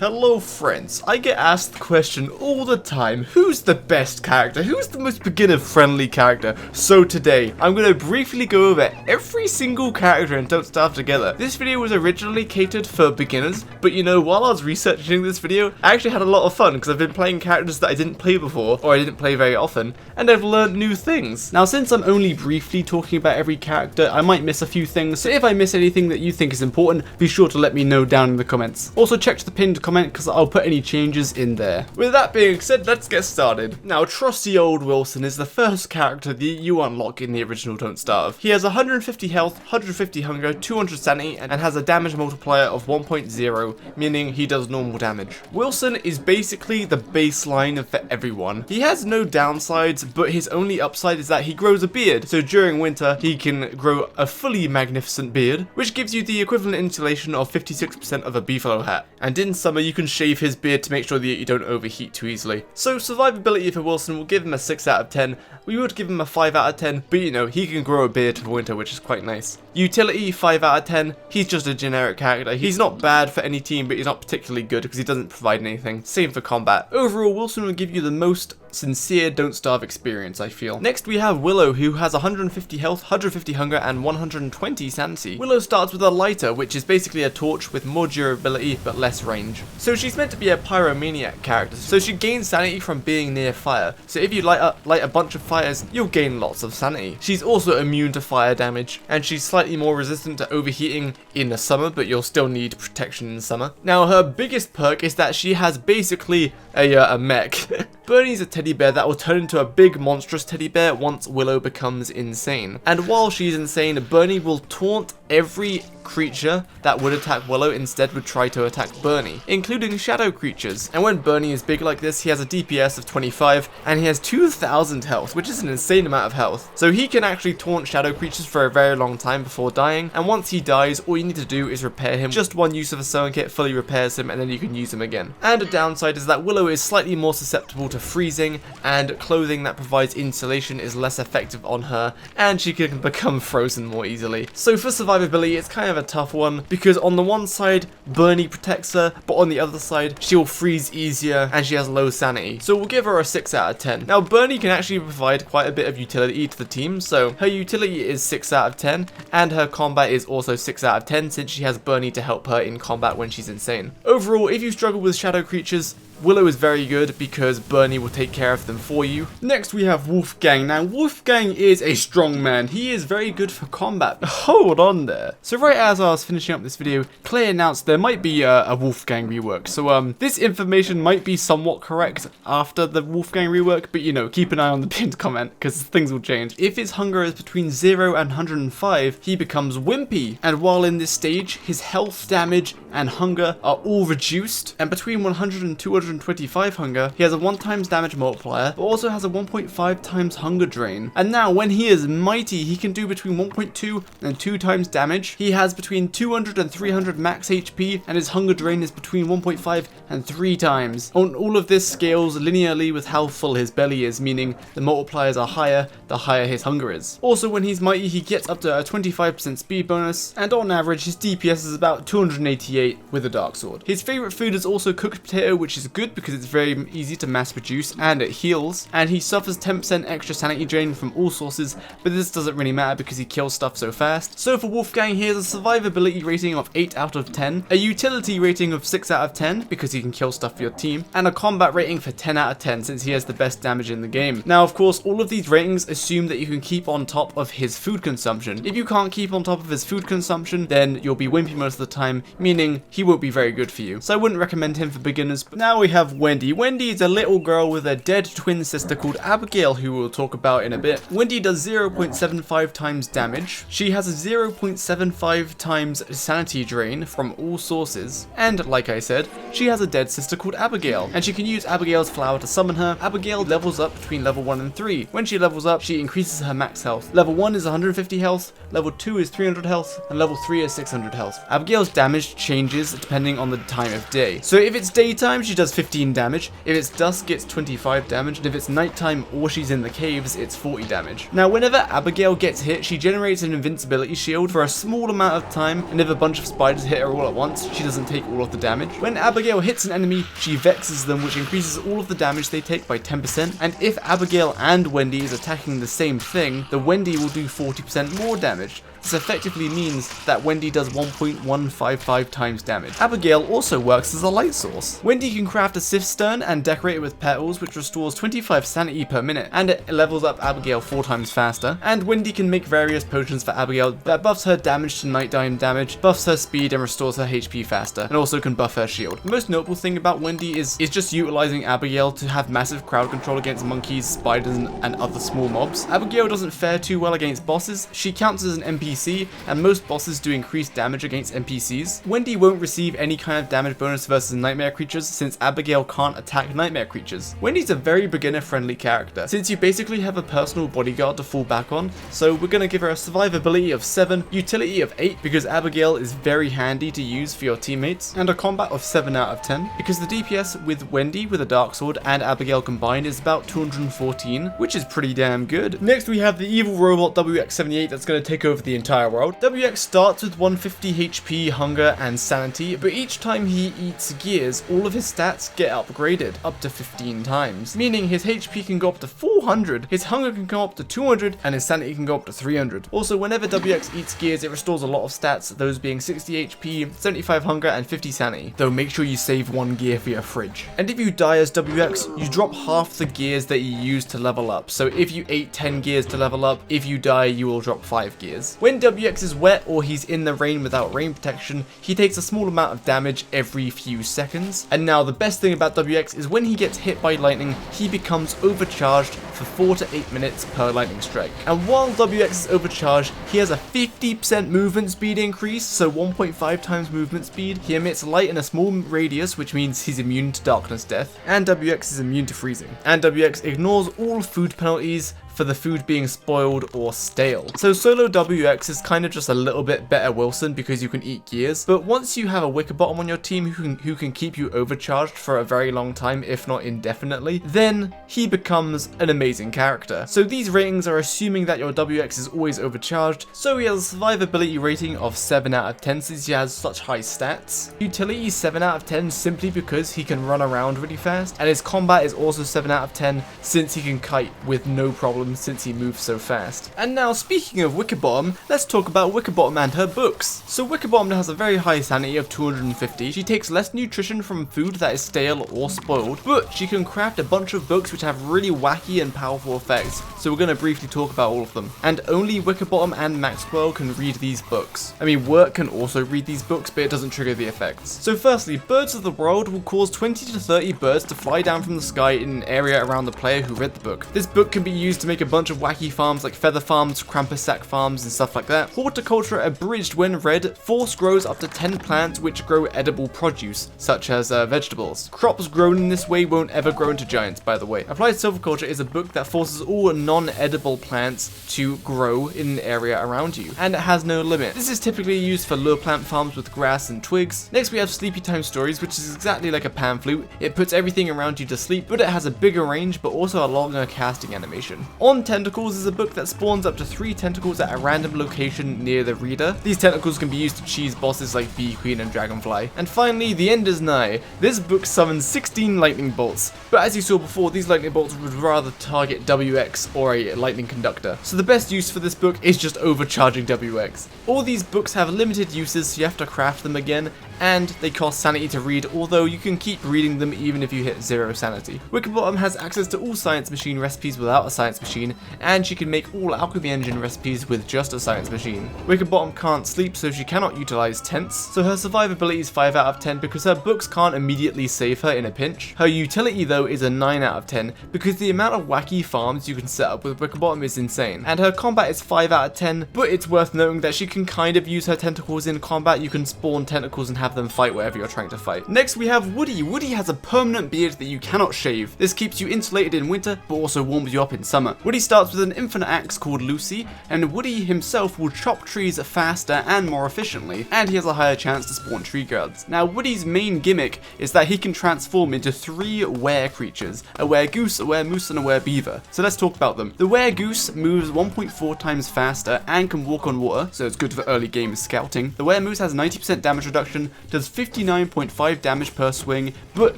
Hello friends, I get asked the question all the time, who's the best character? Who's the most beginner friendly character? So today, I'm going to briefly go over every single character in Don't Starve Together. This video was originally catered for beginners, but you know, while I was researching this video, I actually had a lot of fun because I've been playing characters that I didn't play before, or I didn't play very often, and I've learned new things. Now since I'm only briefly talking about every character, I might miss a few things, so if I miss anything that you think is important, be sure to let me know down in the comments. Also check the pinned comment because I'll put any changes in there. With that being said, let's get started. Now, trusty old Wilson is the first character that you unlock in the original Don't Starve. He has 150 health, 150 hunger, 200 sanity, and has a damage multiplier of 1.0, meaning he does normal damage. Wilson is basically the baseline for everyone. He has no downsides, but his only upside is that he grows a beard. So during winter, he can grow a fully magnificent beard, which gives you the equivalent insulation of 56% of a beefalo hat. And in summer, you can shave his beard to make sure that you don't overheat too easily. So survivability for Wilson will give him a 6 out of 10. We would give him a 5 out of 10, but you know, he can grow a beard for winter, which is quite nice. Utility, 5 out of 10. He's just a generic character. He's not bad for any team, but he's not particularly good because he doesn't provide anything. Same for combat. Overall, Wilson will give you the most sincere Don't Starve experience, I feel. Next we have Willow, who has 150 health, 150 hunger, and 120 sanity. Willow starts with a lighter, which is basically a torch with more durability but less range. So she's meant to be a pyromaniac character, so she gains sanity from being near fire. So if you light a bunch of fires, you'll gain lots of sanity. She's also immune to fire damage, and she's slightly more resistant to overheating in the summer, but you'll still need protection in summer. Now her biggest perk is that she has basically a mech. Bernie's a teddy bear that will turn into a big monstrous teddy bear once Willow becomes insane. And while she's insane, Bernie will taunt every creature that would attack Willow instead would try to attack Bernie, including shadow creatures. And when Bernie is big like this, he has a DPS of 25 and he has 2,000 health, which is an insane amount of health. So he can actually taunt shadow creatures for a very long time before dying, and once he dies, all you need to do is repair him. Just one use of a sewing kit fully repairs him, and then you can use him again. And a downside is that Willow is slightly more susceptible to freezing, and clothing that provides insulation is less effective on her, and she can become frozen more easily. So for survivability, it's kind of a tough one, because on the one side, Bernie protects her, but on the other side, she'll freeze easier, and she has low sanity. So we'll give her a 6 out of 10. Now, Bernie can actually provide quite a bit of utility to the team, so her utility is 6 out of 10, and her combat is also 6 out of 10, since she has Bernie to help her in combat when she's insane. Overall, if you struggle with shadow creatures, Willow is very good because Bernie will take care of them for you. Next we have Wolfgang. Now Wolfgang is a strong man. He is very good for combat. Hold on there. So right as I was finishing up this video, Clay announced there might be a Wolfgang rework. So this information might be somewhat correct after the Wolfgang rework, but you know, keep an eye on the pinned comment because things will change. If his hunger is between 0 and 105, he becomes wimpy. And while in this stage, his health, damage, and hunger are all reduced. And between 100 and 225 hunger, he has a 1 times damage multiplier, but also has a 1.5 times hunger drain. And now when he is mighty, he can do between 1.2 and 2 times damage. He has between 200 and 300 max HP, and his hunger drain is between 1.5 and 3 times. And all of this scales linearly with how full his belly is, meaning the multipliers are higher, the higher his hunger is. Also, when he's mighty, he gets up to a 25% speed bonus, and on average, his DPS is about 288 with a dark sword. His favorite food is also cooked potato, which is good because it's very easy to mass produce and it heals, and he suffers 10% extra sanity drain from all sources, but this doesn't really matter because he kills stuff so fast. So for Wolfgang, he has a survivability rating of 8 out of 10, a utility rating of 6 out of 10 because he can kill stuff for your team, and a combat rating for 10 out of 10 since he has the best damage in the game. Now of course, all of these ratings assume that you can keep on top of his food consumption. If you can't keep on top of his food consumption, then you'll be wimpy most of the time, meaning he won't be very good for you. So I wouldn't recommend him for beginners. But now we have Wendy. Wendy is a little girl with a dead twin sister called Abigail, who we'll talk about in a bit. Wendy does 0.75 times damage. She has a 0.75 times sanity drain from all sources. And like I said, she has a dead sister called Abigail, and she can use Abigail's flower to summon her. Abigail levels up between level 1 and 3. When she levels up, she increases her max health. Level 1 is 150 health, level 2 is 300 health, and level 3 is 600 health. Abigail's damage changes depending on the time of day. So if it's daytime, she does 15 damage. If it's dusk, it's 25 damage, and if it's nighttime or she's in the caves, it's 40 damage. Now, whenever Abigail gets hit, she generates an invincibility shield for a small amount of time, and if a bunch of spiders hit her all at once, she doesn't take all of the damage. When Abigail hits an enemy, she vexes them, which increases all of the damage they take by 10%, and if Abigail and Wendy is attacking the same thing, the Wendy will do 40% more damage. This effectively means that Wendy does 1.155 times damage. Abigail also works as a light source. Wendy can craft a cistern and decorate it with petals, which restores 25 sanity per minute, and it levels up Abigail 4 times faster. And Wendy can make various potions for Abigail that buffs her damage to nighttime damage, buffs her speed, and restores her HP faster, and also can buff her shield. The most notable thing about Wendy is just utilizing Abigail to have massive crowd control against monkeys, spiders, and other small mobs. Abigail doesn't fare too well against bosses. She counts as an NPC, and most bosses do increased damage against NPCs. Wendy won't receive any kind of damage bonus versus nightmare creatures since Abigail can't attack nightmare creatures. Wendy's a very beginner friendly character since you basically have a personal bodyguard to fall back on, so we're going to give her a survivability of 7, utility of 8 because Abigail is very handy to use for your teammates, and a combat of 7 out of 10 because the DPS with Wendy with a dark sword and Abigail combined is about 214, which is pretty damn good. Next we have the evil robot WX78 that's going to take over the entire world. WX starts with 150 HP, hunger, and sanity, but each time he eats gears, all of his stats get upgraded up to 15 times, meaning his HP can go up to 400, his hunger can go up to 200, and his sanity can go up to 300. Also, whenever WX eats gears, it restores a lot of stats, those being 60 HP, 75 hunger, and 50 sanity, though make sure you save 1 gear for your fridge. And if you die as WX, you drop half the gears that you used to level up, so if you ate 10 gears to level up, if you die, you will drop 5 gears. When WX is wet or he's in the rain without rain protection, he takes a small amount of damage every few seconds. And now the best thing about WX is when he gets hit by lightning, he becomes overcharged for 4 to 8 minutes per lightning strike. And while WX is overcharged, he has a 50% movement speed increase, so 1.5 times movement speed. He emits light in a small radius, which means he's immune to darkness death, and WX is immune to freezing. And WX ignores all food penalties for the food being spoiled or stale. So solo WX is kind of just a little bit better Wilson because you can eat gears, but once you have a Wickerbottom on your team who can keep you overcharged for a very long time, if not indefinitely, then he becomes an amazing character. So these ratings are assuming that your WX is always overcharged, so he has a survivability rating of 7 out of 10 since he has such high stats. Utility 7 out of 10 simply because he can run around really fast, and his combat is also 7 out of 10 since he can kite with no problem since he moves so fast. And now, speaking of Wickerbottom, let's talk about Wickerbottom and her books. So Wickerbottom has a very high sanity of 250. She takes less nutrition from food that is stale or spoiled, but she can craft a bunch of books which have really wacky and powerful effects, so we're going to briefly talk about all of them. And only Wickerbottom and Maxwell can read these books. I mean, Wurt can also read these books, but it doesn't trigger the effects. So firstly, Birds of the World will cause 20 to 30 birds to fly down from the sky in an area around the player who read the book. This book can be used to make a bunch of wacky farms like feather farms, Krampus sack farms, and stuff like that. Horticulture abridged when read, force grows up to 10 plants which grow edible produce, such as vegetables. Crops grown in this way won't ever grow into giants, by the way. Applied Silviculture is a book that forces all non-edible plants to grow in an area around you, and it has no limit. This is typically used for low plant farms with grass and twigs. Next we have Sleepy Time Stories, which is exactly like a pan flute. It puts everything around you to sleep, but it has a bigger range but also a longer casting animation. On Tentacles is a book that spawns up to 3 tentacles at a random location near the reader. These tentacles can be used to cheese bosses like Bee Queen and Dragonfly. And finally, The End is Nigh. This book summons 16 lightning bolts, but as you saw before, these lightning bolts would rather target WX or a lightning conductor. So the best use for this book is just overcharging WX. All these books have limited uses, so you have to craft them again, and they cost sanity to read, although you can keep reading them even if you hit 0 sanity. Wickerbottom has access to all science machine recipes without a science machine, and she can make all alchemy engine recipes with just a science machine. Wickerbottom can't sleep, so she cannot utilize tents, so her survivability is 5 out of 10 because her books can't immediately save her in a pinch. Her utility though is a 9 out of 10 because the amount of wacky farms you can set up with Wickerbottom is insane. And her combat is 5 out of 10, but it's worth noting that she can kind of use her tentacles in combat. You can spawn tentacles and have them fight wherever you're trying to fight. Next we have Woodie. Woodie has a permanent beard that you cannot shave. This keeps you insulated in winter, but also warms you up in summer. Woodie starts with an infinite axe called Lucy, and Woodie himself will chop trees faster and more efficiently, and he has a higher chance to spawn tree guards. Now Woodie's main gimmick is that he can transform into 3 were creatures, a were goose, a were moose, and a were beaver. So let's talk about them. The were goose moves 1.4 times faster and can walk on water, so it's good for early game scouting. The were moose has 90% damage reduction, does 59.5 damage per swing, but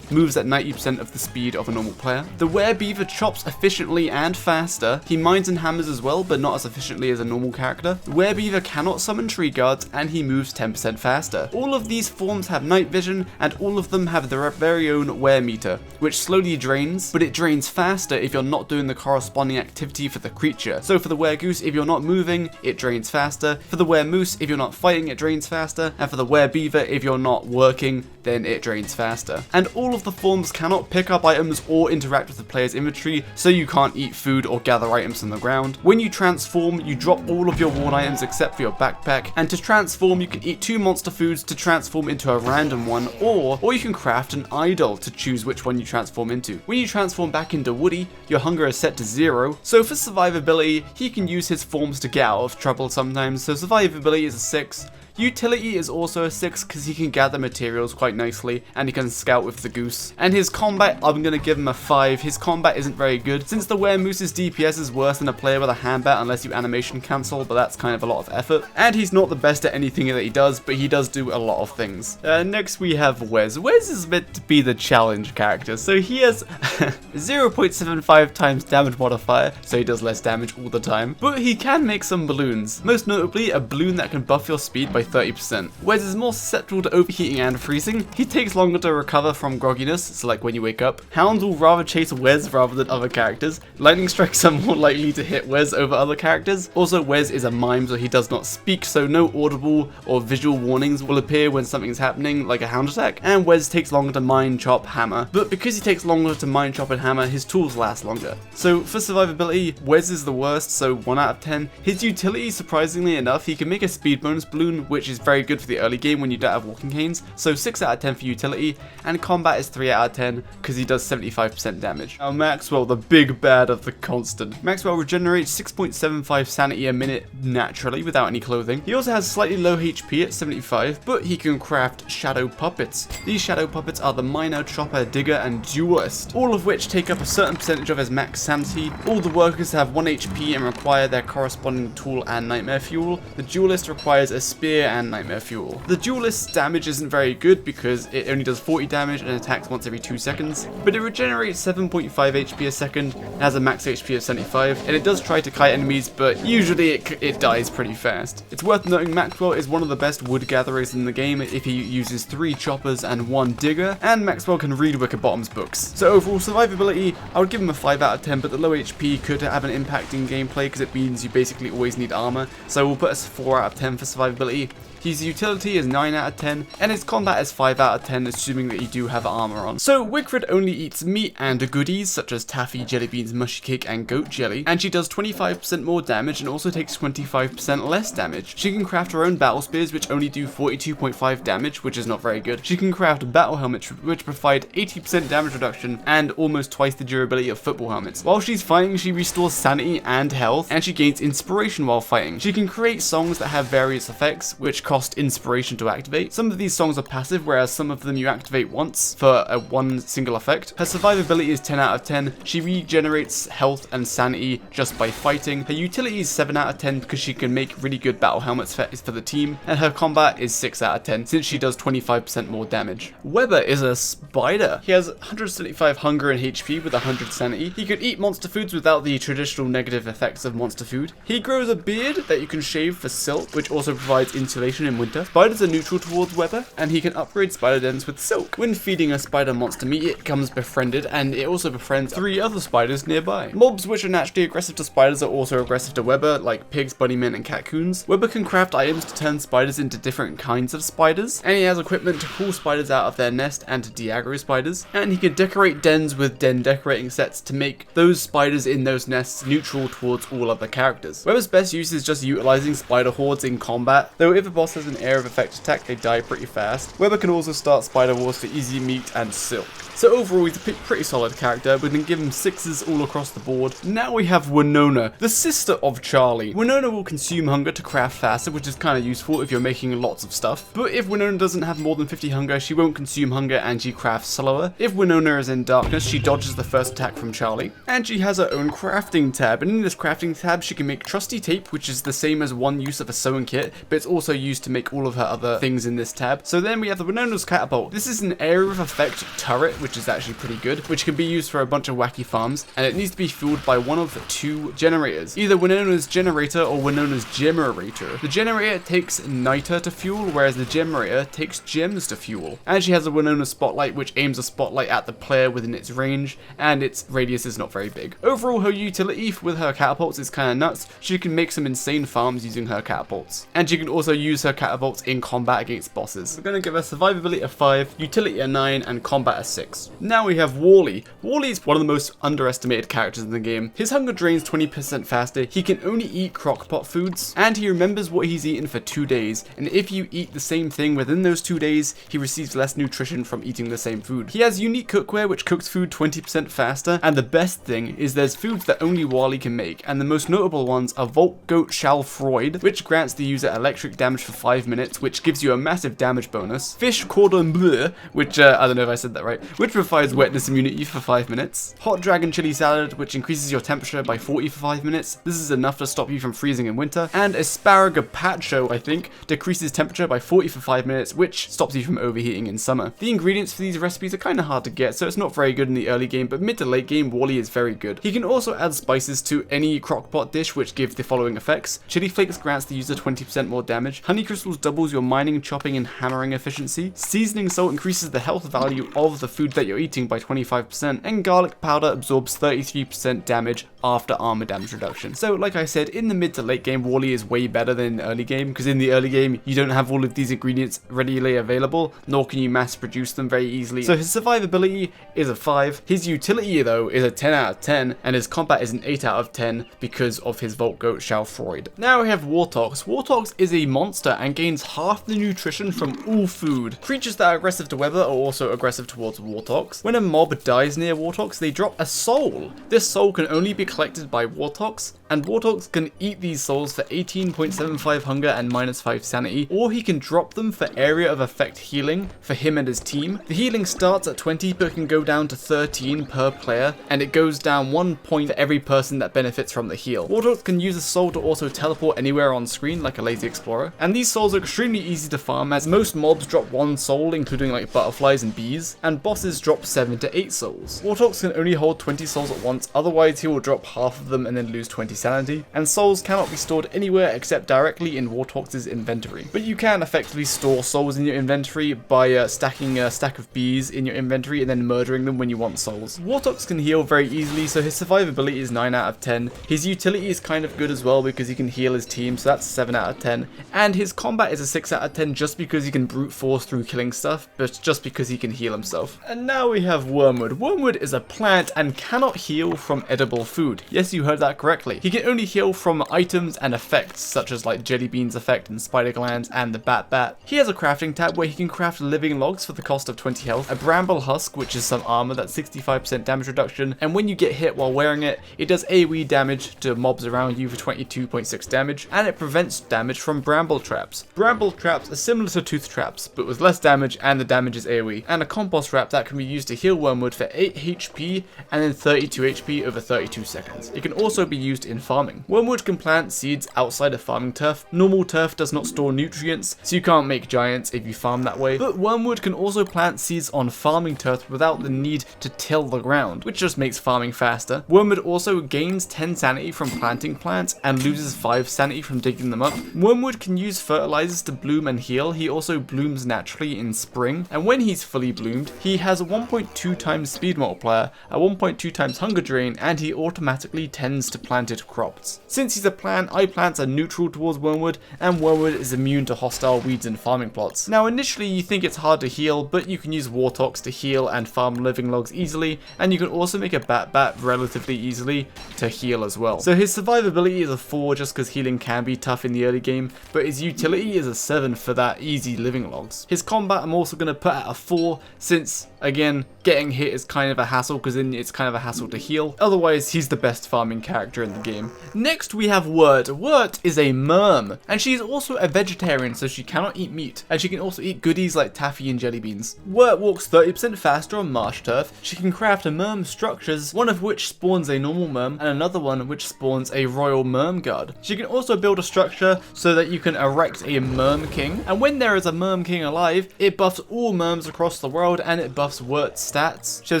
moves at 90% of the speed of a normal player. The were beaver chops efficiently and faster. He mines and hammers as well, but not as efficiently as a normal character. The were beaver cannot summon tree guards, and he moves 10% faster. All of these forms have night vision, and all of them have their very own were meter, which slowly drains, but it drains faster if you're not doing the corresponding activity for the creature. So for the were goose, if you're not moving, it drains faster. For the were moose, if you're not fighting, it drains faster. And for the were beaver, if you're not working, then it drains faster. And all of the forms cannot pick up items or interact with the player's inventory, so you can't eat food or gather items on the ground. When you transform, you drop all of your worn items except for your backpack, and to transform you can eat 2 monster foods to transform into a random one, or you can craft an idol to choose which one you transform into. When you transform back into Woodie, your hunger is set to 0, so for survivability, he can use his forms to get out of trouble sometimes, so survivability is a 6. Utility is also a 6 because he can gather materials quite nicely and he can scout with the goose. And his combat, I'm going to give him a 5. His combat isn't very good since the were moose's DPS is worse than a player with a handbat unless you animation cancel, but that's kind of a lot of effort. And he's not the best at anything that he does, but he does do a lot of things. Next we have Wes. Wes is meant to be the challenge character, so he has 0.75 times damage modifier, so he does less damage all the time, but he can make some balloons. Most notably, a balloon that can buff your speed by 30%. Wes is more susceptible to overheating and freezing. He takes longer to recover from grogginess, so like when you wake up. Hounds will rather chase Wes rather than other characters. Lightning strikes are more likely to hit Wes over other characters. Also, Wes is a mime, so he does not speak, so no audible or visual warnings will appear when something's happening, like a hound attack. And Wes takes longer to mine, chop, hammer. But because he takes longer to mine, chop, and hammer, his tools last longer. So for survivability, Wes is the worst, so 1 out of 10. His utility, surprisingly enough, he can make a speed bonus balloon, which is very good for the early game when you don't have walking canes, so 6 out of 10 for utility, and combat is 3 out of 10 because he does 75% damage. Now Maxwell, the big bad of the constant. Maxwell regenerates 6.75 sanity a minute naturally without any clothing. He also has slightly low HP at 75, but he can craft shadow puppets. These shadow puppets are the miner, chopper, digger, and duelist, all of which take up a certain percentage of his max sanity. All the workers have 1 HP and require their corresponding tool and nightmare fuel. The duelist requires a spear and nightmare fuel. The duelist's damage isn't very good because it only does 40 damage and attacks once every 2 seconds, but it regenerates 7.5 HP a second and has a max HP of 75, and it does try to kite enemies, but usually it dies pretty fast. It's worth noting Maxwell is one of the best wood gatherers in the game if he uses 3 choppers and 1 digger, and Maxwell can read Wickerbottom's books. So overall survivability, I would give him a 5 out of 10, but the low HP could have an impact in gameplay because it means you basically always need armor, so we'll put us 4 out of 10 for survivability. His utility is 9 out of 10, and his combat is 5 out of 10, assuming that you do have armor on. So Wigfrid only eats meat and goodies, such as taffy, jelly beans, mushy cake, and goat jelly, and she does 25% more damage and also takes 25% less damage. She can craft her own battle spears, which only do 42.5 damage, which is not very good. She can craft battle helmets, which provide 80% damage reduction and almost twice the durability of football helmets. While she's fighting, she restores sanity and health, and she gains inspiration while fighting. She can create songs that have various effects, which cost inspiration to activate. Some of these songs are passive, whereas some of them you activate once for one single effect. Her survivability is 10 out of 10. She regenerates health and sanity just by fighting. Her utility is 7 out of 10 because she can make really good battle helmets for the team, and her combat is 6 out of 10 since she does 25% more damage. Weber is a spider. He has 175 hunger and HP with 100 sanity. He could eat monster foods without the traditional negative effects of monster food. He grows a beard that you can shave for silk, which also provides insulation in winter. Spiders are neutral towards Weber, and he can upgrade spider dens with silk. When feeding a spider monster meat, it becomes befriended, and it also befriends 3 other spiders nearby. Mobs which are naturally aggressive to spiders are also aggressive to Weber, like pigs, bunnymen, and catcoons. Weber can craft items to turn spiders into different kinds of spiders, and he has equipment to pull spiders out of their nest and to de-aggro spiders, and he can decorate dens with den decorating sets to make those spiders in those nests neutral towards all other characters. Weber's best use is just utilizing spider hordes in combat, though if a boss boss has an area of effect attack, they die pretty fast. Weber can also start Spider Wars for easy meat and silk. So overall, he's a pretty solid character. We can give him 6s all across the board. Now we have Winona, the sister of Charlie. Winona will consume hunger to craft faster, which is kind of useful if you're making lots of stuff. But if Winona doesn't have more than 50 hunger, she won't consume hunger and she crafts slower. If Winona is in darkness, she dodges the first attack from Charlie. And she has her own crafting tab. And in this crafting tab, she can make trusty tape, which is the same as one use of a sewing kit, but it's also used to make all of her other things in this tab. So then we have the Winona's catapult. This is an area of effect turret, which is actually pretty good, which can be used for a bunch of wacky farms, and it needs to be fueled by one of 2 generators, either Winona's generator or Winona's gemerator. The generator takes niter to fuel, whereas the gemerator takes gems to fuel. And she has a Winona spotlight, which aims a spotlight at the player within its range, and its radius is not very big. Overall, her utility with her catapults is kind of nuts. She can make some insane farms using her catapults, and she can also use her catapults in combat against bosses. We're going to give her survivability a 5, utility a 9, and combat a 6. Now we have Wally. Wally is one of the most underestimated characters in the game. His hunger drains 20% faster, he can only eat crockpot foods, and he remembers what he's eaten for 2 days, and if you eat the same thing within those 2 days, he receives less nutrition from eating the same food. He has unique cookware which cooks food 20% faster, and the best thing is there's foods that only Wally can make, and the most notable ones are Volt Goat Shalfroid, which grants the user electric damage for 5 minutes, which gives you a massive damage bonus. Fish Cordon Bleu, which I don't know if I said that right, which provides wetness immunity for 5 minutes. Hot Dragon Chili Salad, which increases your temperature by 40 for 5 minutes. This is enough to stop you from freezing in winter. And Asparagipacho, I think, decreases temperature by 40 for 5 minutes, which stops you from overheating in summer. The ingredients for these recipes are kind of hard to get, so it's not very good in the early game, but mid to late game, Wally is very good. He can also add spices to any crockpot dish, which give the following effects. Chili Flakes grants the user 20% more damage. Honey Crystals doubles your mining, chopping, and hammering efficiency. Seasoning Salt increases the health value of the food that you're eating by 25%, and Garlic Powder absorbs 33% damage after armor damage reduction. So like I said, in the mid to late game, Wally is way better than in the early game, because in the early game, you don't have all of these ingredients readily available, nor can you mass produce them very easily. So his survivability is a 5. His utility though is a 10 out of 10, and his combat is an 8 out of 10 because of his Volt Goat Shalfroid. Now we have Wortox. Wortox is a monster and gains half the nutrition from all food. Creatures that are aggressive to weather are also aggressive towards Wortox. When a mob dies near Wortox, they drop a soul. This soul can only be collected by Wortox, and Wortox can eat these souls for 18.75 hunger and -5 sanity, or he can drop them for area of effect healing for him and his team. The healing starts at 20 but can go down to 13 per player, and it goes down 1 point for every person that benefits from the heal. Wortox can use a soul to also teleport anywhere on screen like a lazy explorer, and these souls are extremely easy to farm as most mobs drop 1 soul, including like butterflies and bees, and bosses drop 7 to 8 souls. Wortox can only hold 20 souls at once, otherwise he will drop half of them and then lose 20 sanity, and souls cannot be stored anywhere except directly in Wortox's inventory. But you can effectively store souls in your inventory by stacking a stack of bees in your inventory and then murdering them when you want souls. Wortox can heal very easily, so his survivability is 9 out of 10. His utility is kind of good as well because he can heal his team, so that's 7 out of 10. And his combat is a 6 out of 10 just because he can brute force through killing stuff, but just because he can heal himself. And now we have Wormwood. Wormwood is a plant and cannot heal from edible food. Yes, you heard that correctly. He can only heal from items and effects, such as like Jelly Beans effect and Spider Glands and the Bat. He has a crafting tab where he can craft living logs for the cost of 20 health, a Bramble Husk, which is some armor that's 65% damage reduction, and when you get hit while wearing it, it does AoE damage to mobs around you for 22.6 damage, and it prevents damage from Bramble Traps. Bramble Traps are similar to Tooth Traps, but with less damage, and the damage is AoE, and a Compost Trap that can be used to heal Wormwood for 8 HP and then 32 HP over 32 seconds. It can also be used in farming. Wormwood can plant seeds outside of farming turf. Normal turf does not store nutrients, so you can't make giants if you farm that way, but Wormwood can also plant seeds on farming turf without the need to till the ground, which just makes farming faster. Wormwood also gains 10 sanity from planting plants and loses 5 sanity from digging them up. Wormwood can use fertilizers to bloom and heal. He also blooms naturally in spring, and when he's fully bloomed, he has a 1.2 times speed multiplier, a 1.2 times hunger drain, and he automatically tends to planted crops. Since he's a plant, eye plants are neutral towards Wormwood, and Wormwood is immune to hostile weeds and farming plots. Now initially you think it's hard to heal, but you can use Wortox to heal and farm living logs easily, and you can also make a Bat relatively easily to heal as well. So his survivability is a 4 just because healing can be tough in the early game, but his utility is a 7 for that easy living logs. His combat I'm also going to put at a 4 since, again, getting hit is kind of a hassle because then it's kind of a hassle to heal. Otherwise, he's the best farming character in the game. Next, we have Wurt. Wurt is a merm, and she's also a vegetarian, so she cannot eat meat, and she can also eat goodies like taffy and jelly beans. Wurt walks 30% faster on marsh turf. She can craft a merm structures, one of which spawns a normal merm, and another one which spawns a royal merm guard. She can also build a structure so that you can erect a merm king, and when there is a merm king alive, it buffs all merms across the world, and it buffs Wurt's stats. So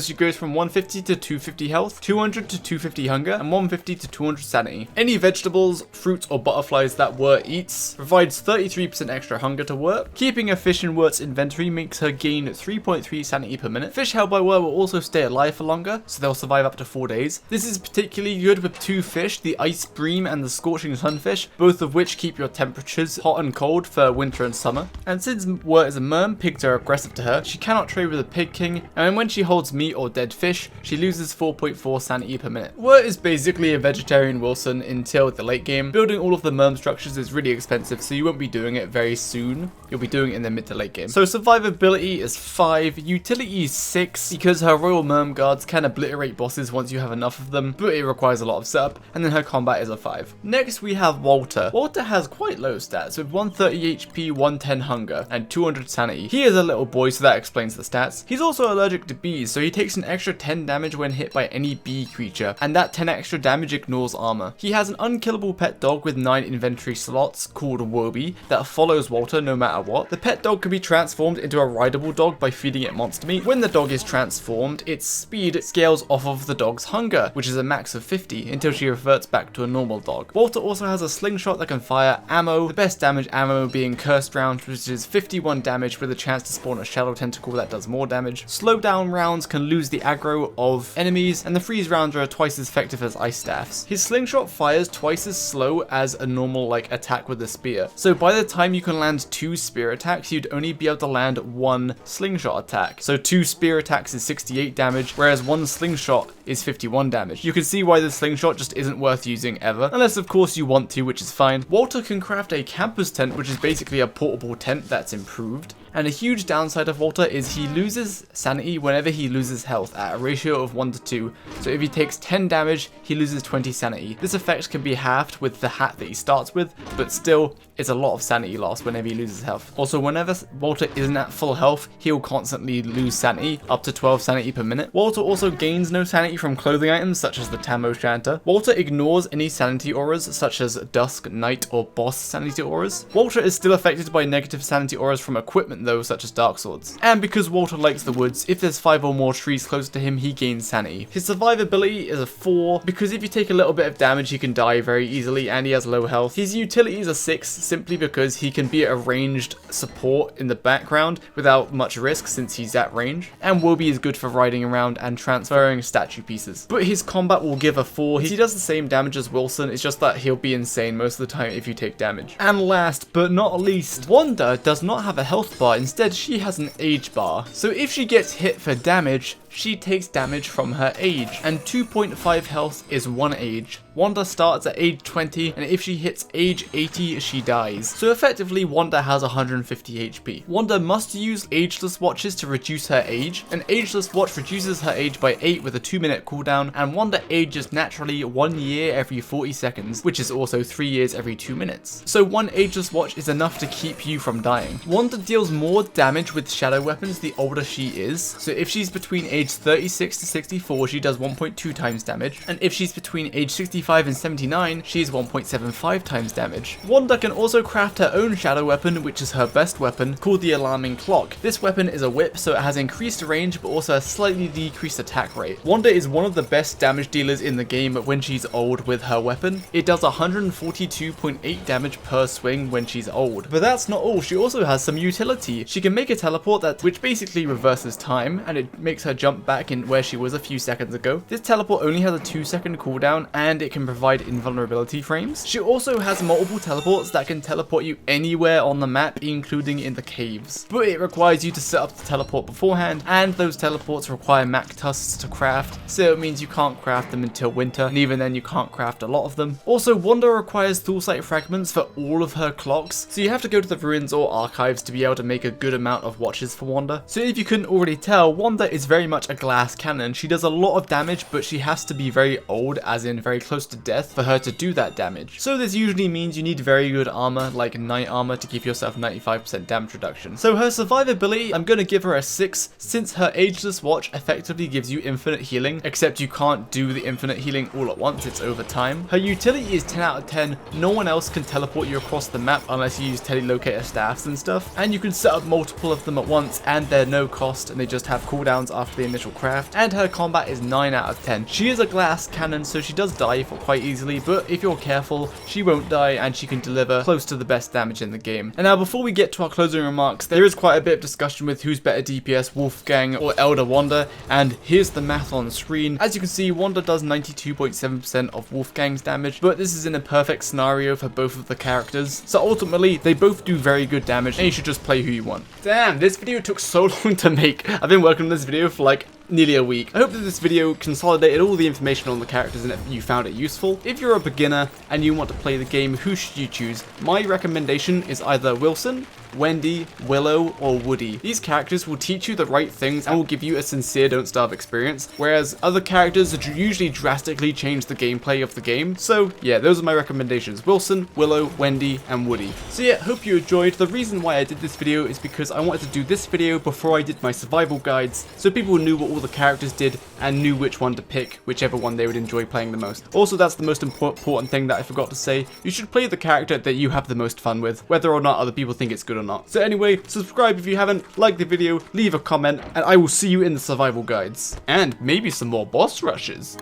she goes from 150 to 250 health, 200 to 250 hunger, and 150 to 200 sanity. Any vegetables, fruits, or butterflies that Wurt eats provides 33% extra hunger to Wurt. Keeping a fish in Wurt's inventory makes her gain 3.3 sanity per minute. Fish held by Wurt will also stay alive for longer, so they'll survive up to 4 days. This is particularly good with two fish, the ice bream and the scorching sunfish, both of which keep your temperatures hot and cold for winter and summer. And since Wurt is a merm, pigs are aggressive to her. She cannot trade with a pig king, and when she holds meat or dead fish, she loses 4.4 sanity per minute. Wurt is basically a vegetarian Wilson until the late game. Building all of the merm structures is really expensive, so you won't be doing it very soon. You'll be doing it in the mid to late game. So survivability is 5, utility is 6, because her royal merm guards can obliterate bosses once you have enough of them, but it requires a lot of setup, and then her combat is a 5. Next we have Walter. Walter has quite low stats with 130 HP, 110 hunger, and 200 sanity. He is a little boy, so that explains the stats. He's also allergic to bees, so he takes an extra 10 damage when hit by any bee creature, and that 10 extra damage ignores armor. He has an unkillable pet dog with 9 inventory slots called Woodie that follows Walter no matter what. The pet dog can be transformed into a rideable dog by feeding it monster meat. When the dog is transformed, its speed scales off of the dog's hunger, which is a max of 50, until she reverts back to a normal dog. Walter also has a slingshot that can fire ammo, the best damage ammo being cursed rounds, which is 51 damage with a chance to spawn a shadow tentacle that does more damage. Slow down rounds can lose the aggro of enemies, and the freeze rounds are twice as effective as ice staffs. His slingshot fires twice as slow as a normal attack with a spear, so by the time you can land 2 spear attacks, you'd only be able to land 1 slingshot attack. So 2 spear attacks is 68 damage, whereas 1 slingshot is 51 damage. You can see why the slingshot just isn't worth using ever, unless of course you want to, which is fine. Walter can craft a camper's tent, which is basically a portable tent that's improved. And a huge downside of Walter is he loses sanity whenever he loses health at a ratio of 1 to 2. So if he takes 10 damage, he loses 20 sanity. This effect can be halved with the hat that he starts with, but still, it's a lot of sanity loss whenever he loses health. Also, whenever Walter isn't at full health, he'll constantly lose sanity, up to 12 sanity per minute. Walter also gains no sanity from clothing items such as the Tam O'Shanter. Walter ignores any sanity auras such as Dusk, Night, or Boss sanity auras. Walter is still affected by negative sanity auras from equipment though, such as dark swords. And because Walter likes the woods, if there's 5 or more trees closer to him, he gains sanity. His survivability is a 4, because if you take a little bit of damage, he can die very easily, and he has low health. His utility is a 6, simply because he can be a ranged support in the background without much risk since he's at range. And Woby is good for riding around and transferring statue pieces. But his combat will give a 4. He does the same damage as Wilson, it's just that he'll be insane most of the time if you take damage. And last but not least, Wanda does not have a health bar. Instead, she has an age bar. So if she gets hit for damage, she takes damage from her age, and 2.5 health is 1 age. Wanda starts at age 20, and if she hits age 80, she dies. So effectively, Wanda has 150 HP. Wanda must use ageless watches to reduce her age. An ageless watch reduces her age by 8 with a 2-minute cooldown, and Wanda ages naturally 1 year every 40 seconds, which is also 3 years every 2 minutes. So 1 ageless watch is enough to keep you from dying. Wanda deals more damage with shadow weapons the older she is. So if she's between age 36 to 64, she does 1.2 times damage, and if she's between age 65 and 79, she's 1.75 times damage. Wanda can also craft her own shadow weapon, which is her best weapon, called the Alarming Clock. This weapon is a whip, so it has increased range but also a slightly decreased attack rate. Wanda is one of the best damage dealers in the game when she's old with her weapon. It does 142.8 damage per swing when she's old. But that's not all, she also has some utility. She can make a teleport which basically reverses time, and it makes her jump jump back in where she was a few seconds ago. This teleport only has a 2-second cooldown and it can provide invulnerability frames. She also has multiple teleports that can teleport you anywhere on the map, including in the caves. But it requires you to set up the teleport beforehand, and those teleports require Mac tusks to craft, so it means you can't craft them until winter, and even then you can't craft a lot of them. Also, Wanda requires tool site fragments for all of her clocks, so you have to go to the ruins or archives to be able to make a good amount of watches for Wanda. So if you couldn't already tell, Wanda is very much a glass cannon. She does a lot of damage, but she has to be very old, as in very close to death, for her to do that damage. So this usually means you need very good armor, like knight armor, to give yourself 95% damage reduction. So her survivability, I'm going to give her a 6, since her ageless watch effectively gives you infinite healing, except you can't do the infinite healing all at once, it's over time. Her utility is 10 out of 10, no one else can teleport you across the map unless you use telelocator staffs and stuff, and you can set up multiple of them at once and they're no cost and they just have cooldowns after the initial craft. And her combat is 9 out of 10. She is a glass cannon, so she does die for quite easily, but if you're careful, she won't die and she can deliver close to the best damage in the game. And now before we get to our closing remarks, there is quite a bit of discussion with who's better DPS, Wolfgang or Elder Wanda, and here's the math on the screen. As you can see, Wanda does 92.7% of Wolfgang's damage, but this is in a perfect scenario for both of the characters, so ultimately they both do very good damage and you should just play who you want. Damn, this video took so long to make. I've been working on this video for like nearly a week. I hope that this video consolidated all the information on the characters and you found it useful. If you're a beginner and you want to play the game, who should you choose? My recommendation is either Wilson, Wendy, Willow, or Woodie. These characters will teach you the right things and will give you a sincere don't starve experience, whereas other characters usually drastically change the gameplay of the game. So yeah, those are my recommendations: Wilson, Willow, Wendy, and Woodie. So yeah, hope you enjoyed. The reason why I did this video is because I wanted to do this video before I did my survival guides, so people knew what all the characters did and knew which one to pick, whichever one they would enjoy playing the most. Also, that's the most important thing that I forgot to say: you should play the character that you have the most fun with, whether or not other people think it's good or not. So anyway, subscribe if you haven't, like the video, leave a comment, and I will see you in the survival guides. And maybe some more boss rushes.